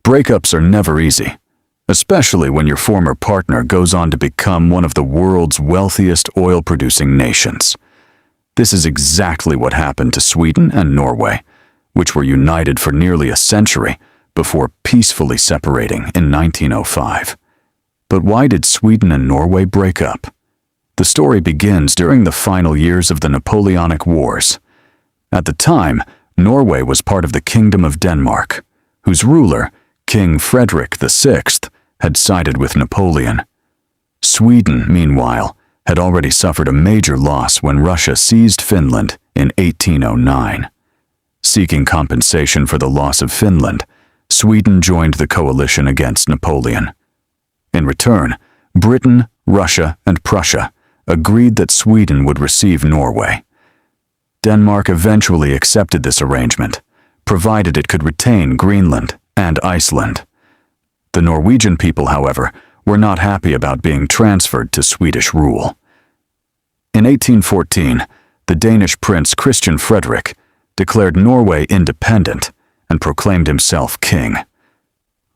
Breakups are never easy, especially when your former partner goes on to become one of the world's wealthiest oil-producing nations. This is exactly what happened to Sweden and Norway, which were united for nearly a century before peacefully separating in 1905. But why did Sweden and Norway break up? The story begins during the final years of the Napoleonic Wars. At the time, Norway was part of the Kingdom of Denmark, whose ruler, King Frederick VI, had sided with Napoleon. Sweden, meanwhile, had already suffered a major loss when Russia seized Finland in 1809. Seeking compensation for the loss of Finland, Sweden joined the coalition against Napoleon. In return, Britain, Russia, and Prussia agreed that Sweden would receive Norway. Denmark eventually accepted this arrangement, provided it could retain Greenland and Iceland. The Norwegian people, however, were not happy about being transferred to Swedish rule. In 1814, the Danish prince Christian Frederick declared Norway independent and proclaimed himself king.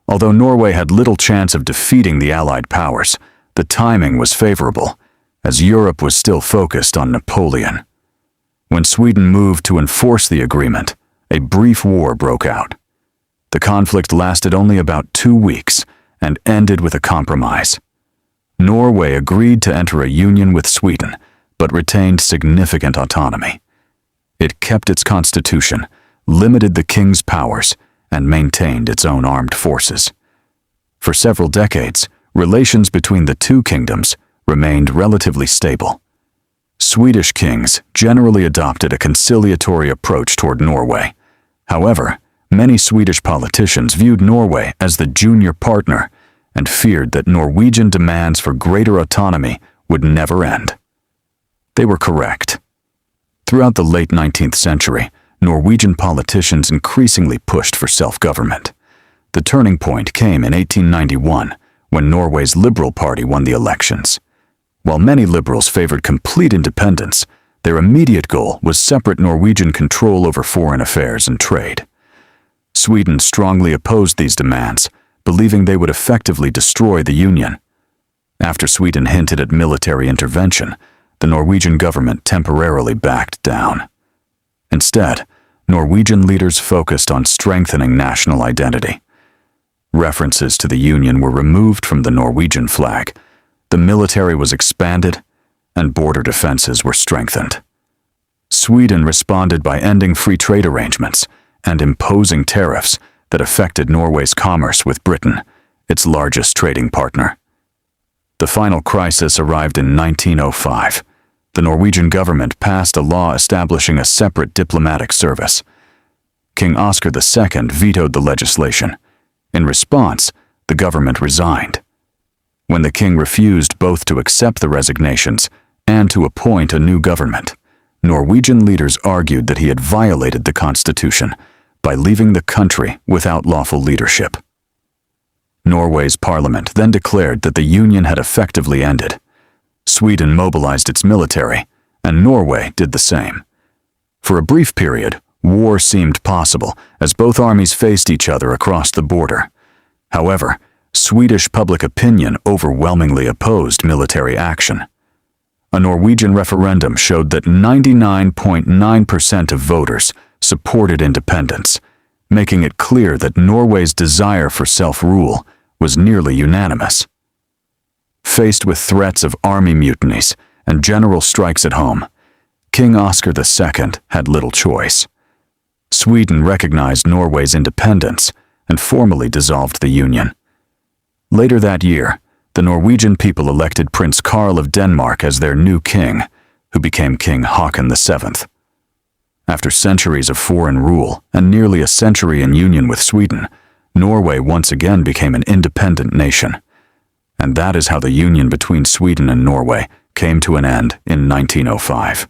Although Norway had little chance of defeating the Allied powers, the timing was favorable, as Europe was still focused on Napoleon. When Sweden moved to enforce the agreement, a brief war broke out. The conflict lasted only about 2 weeks and ended with a compromise. Norway agreed to enter a union with Sweden, but retained significant autonomy. It kept its constitution, limited the king's powers, and maintained its own armed forces. For several decades, relations between the two kingdoms remained relatively stable. Swedish kings generally adopted a conciliatory approach toward Norway. However, many Swedish politicians viewed Norway as the junior partner and feared that Norwegian demands for greater autonomy would never end. They were correct. Throughout the late 19th century, Norwegian politicians increasingly pushed for self-government. The turning point came in 1891, when Norway's Liberal Party won the elections. While many liberals favored complete independence, their immediate goal was separate Norwegian control over foreign affairs and trade. Sweden strongly opposed these demands, believing they would effectively destroy the Union. After Sweden hinted at military intervention, the Norwegian government temporarily backed down. Instead, Norwegian leaders focused on strengthening national identity. References to the Union were removed from the Norwegian flag, the military was expanded, and border defenses were strengthened. Sweden responded by ending free trade arrangements and imposing tariffs that affected Norway's commerce with Britain, its largest trading partner. The final crisis arrived in 1905. The Norwegian government passed a law establishing a separate diplomatic service. King Oscar II vetoed the legislation. In response, the government resigned. When the king refused both to accept the resignations and to appoint a new government, Norwegian leaders argued that he had violated the constitution by leaving the country without lawful leadership. Norway's parliament then declared that the union had effectively ended. Sweden mobilized its military, and Norway did the same. For a brief period, war seemed possible as both armies faced each other across the border. However, Swedish public opinion overwhelmingly opposed military action. A Norwegian referendum showed that 99.9% of voters supported independence, making it clear that Norway's desire for self-rule was nearly unanimous. Faced with threats of army mutinies and general strikes at home, King Oscar II had little choice. Sweden recognized Norway's independence and formally dissolved the union. Later that year, the Norwegian people elected Prince Karl of Denmark as their new king, who became King Haakon VII. After centuries of foreign rule and nearly a century in union with Sweden, Norway once again became an independent nation. And that is how the union between Sweden and Norway came to an end in 1905.